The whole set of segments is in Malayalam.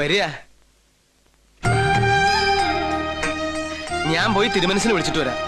വരിക. ഞാൻ പോയി തിരുമനസിനെ വിളിച്ചിട്ട് വരാം.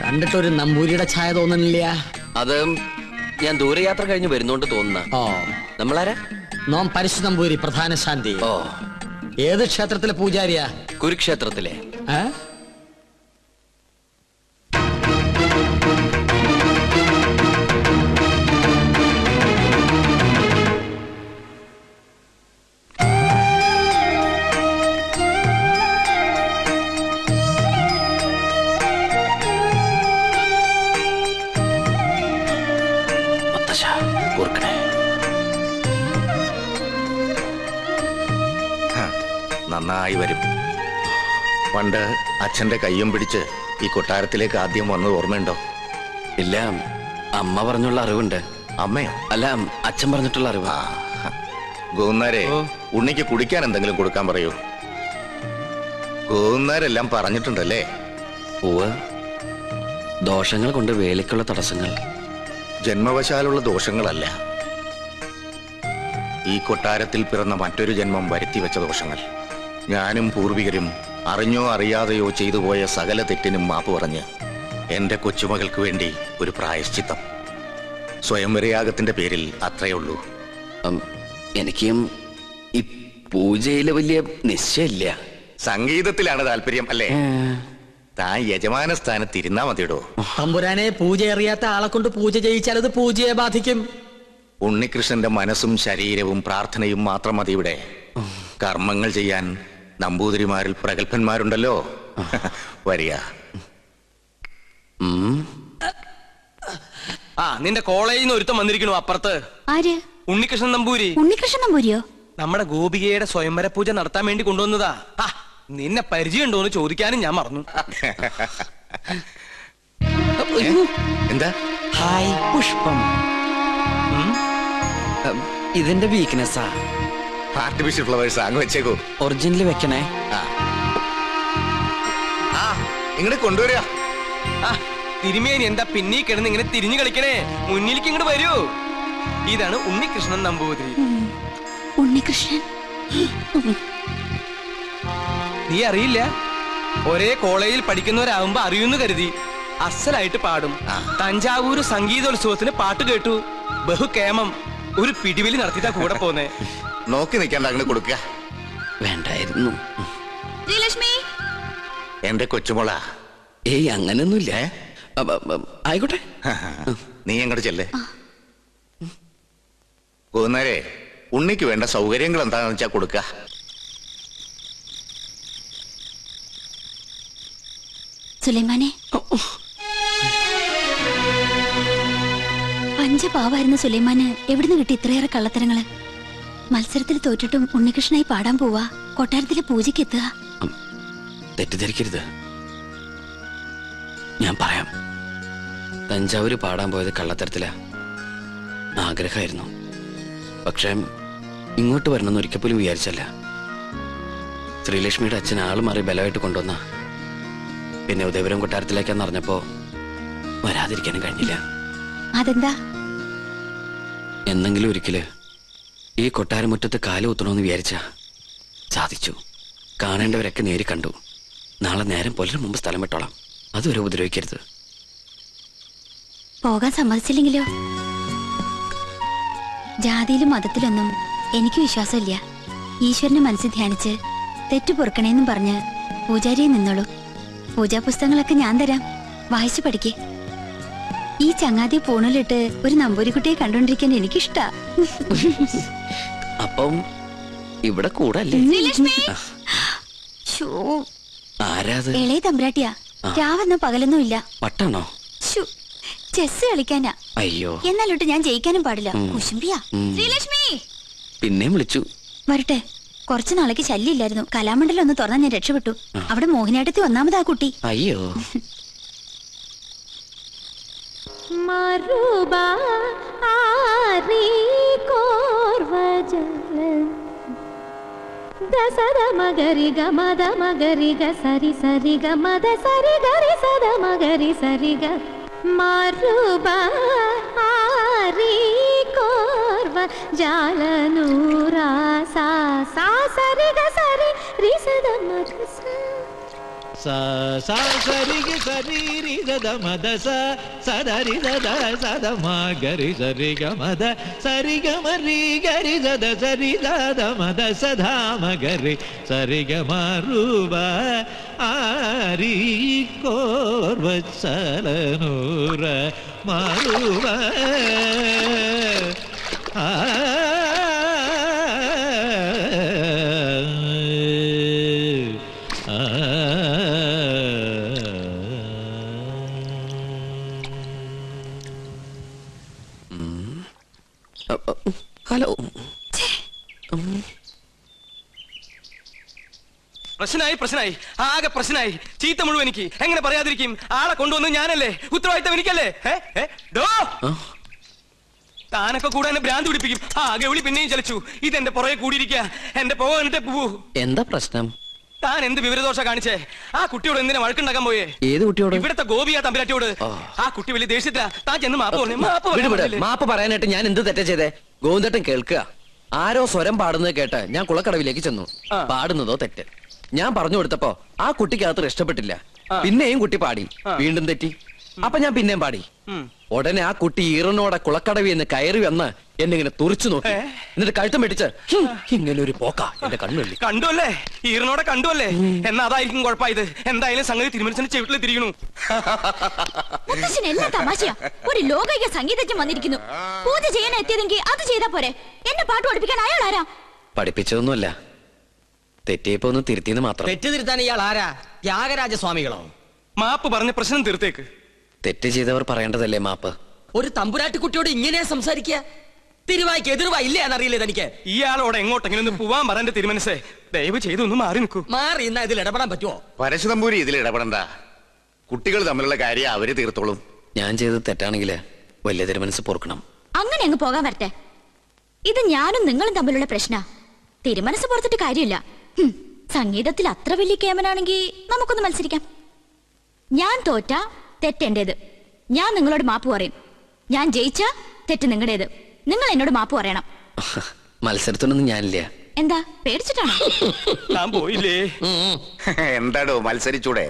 കണ്ടിട്ടൊരു നമ്പൂരിയുടെ ഛായ തോന്നുന്നില്ല. അത് ഞാൻ ദൂരയാത്ര കഴിഞ്ഞ് വരുന്നോണ്ട് തോന്നുന്ന. ഓ, നമ്മളാരാ? നോം പരിശു നമ്പൂരി, പ്രധാന ശാന്തി. ഓ, ഏത് ക്ഷേത്രത്തിലെ പൂജാരിയാ? കുരുക്ഷേത്രത്തിലെ. നന്നായി വരും. പണ്ട് അച്ഛന്റെ കയ്യും പിടിച്ച് ഈ കൊട്ടാരത്തിലേക്ക് ആദ്യം വന്നത് ഓർമ്മയുണ്ടോ? ഇല്ല, അമ്മ പറഞ്ഞുള്ള അറിവുണ്ട്. അമ്മയോ? അല്ല, അച്ഛൻ പറഞ്ഞിട്ടുള്ള അറിവ്. ഗോന്നാരെ, ഉണ്ണിക്ക് കുടിക്കാൻ എന്തെങ്കിലും കൊടുക്കാൻ പറയൂ. ഗോന്നാരെല്ലാം പറഞ്ഞിട്ടുണ്ടല്ലേ? പൂവ് ദോഷങ്ങൾ കൊണ്ട് വേലിക്കുള്ള തടസ്സങ്ങൾ. ജന്മവശാലുള്ള ദോഷങ്ങളല്ല, ഈ കൊട്ടാരത്തിൽ പിറന്ന മറ്റൊരു ജന്മം വരുത്തിവെച്ച ദോഷങ്ങൾ. ഞാനും പൂർവികരും അറിഞ്ഞോ അറിയാതെയോ ചെയ്തു പോയ സകല തെറ്റിനും മാപ്പ് പറഞ്ഞ് എന്റെ കൊച്ചുമകൾക്ക് വേണ്ടി ഒരു പ്രായശ്ചിത്തം. സ്വയംവരയാഗത്തിന്റെ പേരിൽ അത്രയേ ഉള്ളൂ. എനിക്കും ഈ പൂജയില് വലിയ നിശ്ചയില്ല. സംഗീതത്തിലാണ് താല്പര്യം അല്ലേ? താൻ യജമാന സ്ഥാനത്ത് ഇരുന്നാ മതിയിടോ. തമ്പുരാനെ, പൂജ അറിയാത്ത ആളെ കൊണ്ട് പൂജ ചെയ്യിച്ചാൽ അത് പൂജയെ ബാധിക്കും. ഉണ്ണികൃഷ്ണന്റെ മനസ്സും ശരീരവും പ്രാർത്ഥനയും മാത്രം മതി ഇവിടെ. കർമ്മങ്ങൾ ചെയ്യാൻ നമ്പൂതിരിമാരിൽ പ്രഗത്ഭന്മാരുണ്ടല്ലോ. വരിക. ആ, നിന്റെ കോളേജിൽ നിന്ന് ഒരുത്തം വന്നിരിക്കണു അപ്പുറത്ത്. ആര്? ഉണ്ണികൃഷ്ണൻ നമ്പൂരി. ഉണ്ണികൃഷ്ണൻ നമ്പൂരിയോ? നമ്മുടെ ഗോപികയുടെ സ്വയംവര പൂജ നടത്താൻ വേണ്ടി കൊണ്ടുവന്നതാ. നിന്നെ പരിചയമുണ്ടോന്ന് ചോദിക്കാനും ഞാൻ മറന്നു. എന്താ? ഹായ് പുഷ്പം. ഇതിന്റെ വീക്ക്നെസ്സാ. ആർട്ടിഫിഷ്യൽ ഫ്ലവേഴ്സ് അങ്ങ് വെച്ചേക്കോ. ഒറിജിനൽ വെക്കണേ. ഇങ്ങോട്ട് കൊണ്ടുവരിക. തിരുമേനി എന്താ പിന്നീ കിടന്ന് ഇങ്ങനെ തിരിഞ്ഞു കളിക്കണേ? മുന്നിലേക്ക് ഇങ്ങോട്ട് വരൂ. ഇതാണ് ഉണ്ണികൃഷ്ണൻ നമ്പൂതിരി. ഉണ്ണികൃഷ്ണൻ നീ അറിയില്ല? ഒരേ കോളേജിൽ പഠിക്കുന്നവരാകുമ്പോ അറിയുന്നു കരുതി. അസലായിട്ട് പാടും. തഞ്ചാവൂര് സംഗീതോത്സവത്തിന് പാട്ട് കേട്ടു. ബഹുകേമം. ഒരു പിടിവലി നടത്തിട്ടാ കൂടെ പോന്നേ. നോക്കി നിൽക്കാണ്ട് അങ്ങനെ കൊടുക്കുക. വേണ്ടായിരുന്നു. എന്റെ കൊച്ചുമോളാ. ഏയ്, അങ്ങനൊന്നുമില്ല. ആയിക്കോട്ടെ, നീ അങ്ങോട്ട് ചെല്ലേ. ഗോന്നാരെ, ഉണ്ണിക്ക് വേണ്ട സൗകര്യങ്ങൾ എന്താണെന്ന് വെച്ചാ കൊടുക്ക. സുലൈമാനെ, പഞ്ചപാവായിരുന്ന സുലൈമാന് എവിടുന്ന് കിട്ടി ഇത്രയേറെ കള്ളത്തരങ്ങള്? മത്സരത്തിൽ തോറ്റിട്ടും ഉണ്ണികൃഷ്ണനായി പാടാൻ പോവാ, കൊട്ടാരത്തിലെ പൂജയ്ക്ക് എത്തുക. തെറ്റിദ്ധരിക്കരുത്, ഞാൻ പറയാം. തഞ്ചാവൂര് പാടാൻ പോയത് കള്ളത്തരത്തിലാ. ആഗ്രഹമായിരുന്നു, പക്ഷെ ഇങ്ങോട്ട് വരണമെന്ന് ഒരിക്കൽ പോലും വിചാരിച്ചല്ല. ശ്രീലക്ഷ്മിയുടെ അച്ഛൻ ആള് മാറി ബലമായിട്ട് കൊണ്ടുവന്ന. പിന്നെ ഉദയപുരം കൊട്ടാരത്തിലേക്കാന്ന് അറിഞ്ഞപ്പോ വരാതിരിക്കാനും കഴിഞ്ഞില്ല. അതെന്താ? എന്നെങ്കിലും ഒരിക്കല് ഈ കൊട്ടാരമുറ്റത്ത് കാല് കുത്തണമെന്ന് വിചാരിച്ച സാധിച്ചു. കാണേണ്ടവരൊക്കെ നേരി കണ്ടു. നാളെ നേരം പുലരും മുമ്പ് സ്ഥലം വിട്ടോളാം. അതുവരെ ഉപദ്രവിക്കരുത്. പോകാൻ സമ്മതിച്ചില്ലെങ്കിലോ? ജാതിയിലും മതത്തിലൊന്നും എനിക്ക് വിശ്വാസമില്ല. ഈശ്വരനെ മനസ്സിൽ ധ്യാനിച്ച് തെറ്റു പൊറുക്കണേന്നും പറഞ്ഞ് പൂജാരിയെ നിന്നോളൂ. പൂജാ പുസ്തകങ്ങളൊക്കെ ഞാൻ തരാം, വായിച്ചു പഠിക്കേ. ഈ ചങ്ങാതിയെ പൂണലിട്ട് ഒരു നമ്പൂരിക്കുട്ടിയെ കണ്ടോണ്ടിരിക്കാൻ എനിക്കിഷ്ടാ. അപ്പം ഇവിടെ കൂടല്ലേ? ആരാത്? ഇളയ തമ്പ്രാട്ടിയാ. രാവെന്നോ പകലൊന്നും ഇല്ല. പട്ടാണോ? ചെസ് കളിക്കാനാ. അയ്യോ, എന്നാലോട്ട് ഞാൻ ജയിക്കാനും പാടില്ല. കുശുംബിയാ. പിന്നെയും വിളിച്ചു. വരട്ടെ. കുറച്ചു നാളേക്ക് ശല്യമില്ലായിരുന്നു. കലാമണ്ഡലം ഒന്ന് തുറന്നാൽ ഞാൻ രക്ഷപ്പെട്ടു. അവിടെ മോഹിനിയാട്ടത്തിൽ ഒന്നാമതാ കുട്ടി. അയ്യോ മറുബാ ആരി കോർവജല ദസദ മഗരി ഗമദ മഗരി ഗ സരി സരി ഗമദ സരി ഗരി സദ മഗരി സരി ഗ മറുബാ ആരി കോർവജല നൂറാ സാ സാ സരി ഗ സരി രി സദ മഗ sa sa sa ri ga sa ri ri da da ma da sa sa da ri da da sa da ma ga ri sa ri ga ma da sa ri ga ma ri ga ri da da sa ri da da ma da sa dha ma ga ri sa ri ga ma ru ba a ri kor va sala nura ma ru ba a hello പ്രശ്നമായി ആകെ പ്രശ്നമായി. ചീത്ത മുഴുവൻ എനിക്ക് എങ്ങനെ പറയാതിരിക്കും? ആളെ കൊണ്ടുവന്ന് ഞാനല്ലേ, ഉത്തരവാദിത്തം എനിക്കല്ലേ? താനൊക്കെ കൂടെ എന്നെ ഭ്രാന്ത് പിടിപ്പിക്കും. ഗൗളി പിന്നെയും ചലിച്ചു. ഇതെന്റെ പുറകെ കൂടിയിരിക്കുക. എന്റെ പോകട്ടെ പോവൂ. എന്താ പ്രശ്നം? താൻ എന്ത് വിവരദോഷ കാണിച്ചേ? ആ കുട്ടിയോട് എന്തിനാ വഴക്കുണ്ടാക്കാൻ പോയേ? ഏത് കുട്ടിയോട്? ഇവിടത്തെ ഗോപിയാ തമ്പുരാട്ടിയോട്. ആ കുട്ടി വലിയ ദേഷ്യത്തിലാ. താൻ ചെന്ന് മാപ്പ് പറയാനായിട്ട് ഞാൻ എന്ത് തെറ്റാ ചെയ്തേ? ഗോവിന്ദേട്ടൻ കേൾക്കുക. ആരോ സ്വരം പാടുന്നത് കേട്ട് ഞാൻ കുളക്കടവിലേക്ക് ചെന്നു. പാടുന്നതോ തെറ്റ്. ഞാൻ പറഞ്ഞു കൊടുത്തപ്പോ ആ കുട്ടിക്കകത്ത് ഇഷ്ടപ്പെട്ടില്ല. പിന്നെയും കുട്ടി പാടി. വീണ്ടും തെറ്റി. അപ്പൊ ഞാൻ പിന്നെയും പാടി. ഉടനെ ആ കുട്ടി ഈറനോടെ കുളക്കടവി എന്ന് കയറി വന്ന് എന്നെ ഇങ്ങനെ തുറിച്ചു നോക്കി. എന്നിട്ട് കഴുത്തം വെട്ടിച്ച് ഇങ്ങനെ ഒരു പോക്ക എന്റെ കണ്ണുള്ളി. കണ്ടുവല്ലേ? ഈറനോടെ കണ്ടുവല്ലേ? എന്നാ അതായിരിക്കും കുഴപ്പമായത്. എന്തായാലും സംഗതി തിരുമനസിന്റെ ചെവിട്ടിൽ തിരിയണു. തമാശയാ. ഒരു ലോകൈക സംഗീതജ്ഞൻ വന്നിരിക്കുന്നു. പൂജ ചെയ്യാൻ എത്തിയതെങ്കിൽ അത് ചെയ്താ പോരെ. എന്നെ പാട്ട് പഠിപ്പിക്കാൻ അയാൾ ആരാ? പഠിപ്പിച്ചതൊന്നുമല്ല, തെറ്റിയപ്പോ ഒന്ന് തിരുത്തിന്ന് മാത്രം. തെറ്റ് തിരുത്താൻ ഇയാൾ ആരാ? ത്യാഗരാജസ്വാമികളോ? മാപ്പ് പറഞ്ഞ പ്രശ്നം തീർത്തേക്ക്. തെറ്റ് ചെയ്തവർ പറയേണ്ടതല്ലേ മാപ്പ്? ഒരു തമ്പുരാട്ടിക്കുട്ടിയോട് ഇങ്ങനെ സംസാരിക്കുക? തിരുവായിക്ക് എതിർവായില്ലേ എന്നറിയില്ലേ തനിക്ക്? ഇയാളോട് എങ്ങോട്ടെങ്കിലും ഒന്ന് പോവാൻ പറന്റെ തിരുമനസേ, ദയവ് ചെയ്ത് ഒന്ന് മാറി നിൽക്കൂ. മാറി ഇന്നാ ഇതിൽ ഇടപെടാൻ പറ്റുമോ? പരശുതമ്പൂരി ഇതിൽ ഇടപെടണ്ട. കുട്ടികൾ തമ്മിലുള്ള കാര്യം അവര് തീർത്തോളും. ഞാൻ ചെയ്തത് തെറ്റാണെങ്കില് വലിയ തിരുമനസ് പൊറുക്കണം. അങ്ങനെ അങ്ങ് പോകാൻ വരട്ടെ. ഇത് ഞാനും നിങ്ങളും തമ്മിലുള്ള പ്രശ്ന. തിരുമനസ് പുറത്തിട്ട് കാര്യമില്ല. സംഗീതത്തിൽ അത്ര വലിയ കേമനാണെങ്കിൽ നമുക്കൊന്ന് മത്സരിക്കാം. ഞാൻ തോറ്റ തെറ്റെന്റേത്. ഞാൻ നിങ്ങളോട് മാപ്പ് പറയും. ഞാൻ ജയിച്ച തെറ്റ് നിങ്ങളുടേത്. നിങ്ങൾ എന്നോട് മാപ്പ് പറയണം. മത്സരത്തിനൊന്നും ഞാനില്ല. എന്താ പേടിച്ചിട്ടാണോ? ഞാൻ പോയില്ലേ? എന്താടോ മത്സരിച്ചൂടെ?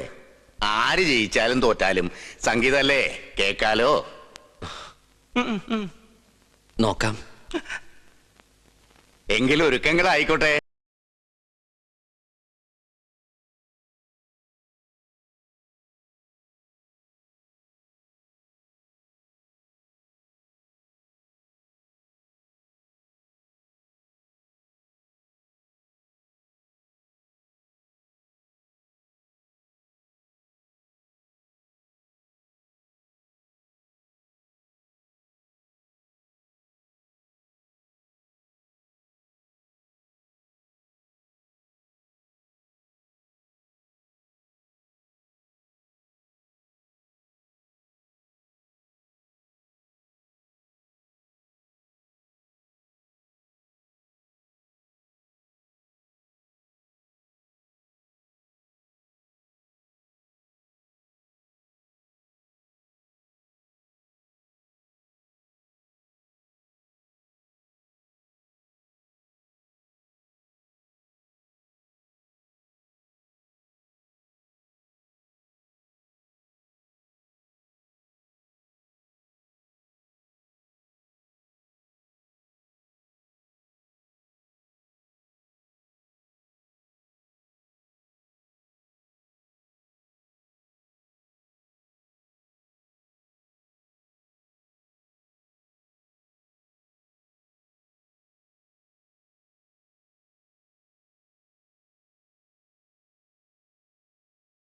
ആര് ജയിച്ചാലും തോറ്റാലും സംഗീതല്ലേ, കേക്കാലോ. നോക്കാം. എങ്കിലും ഒരുക്കങ്ങളായിക്കോട്ടെ.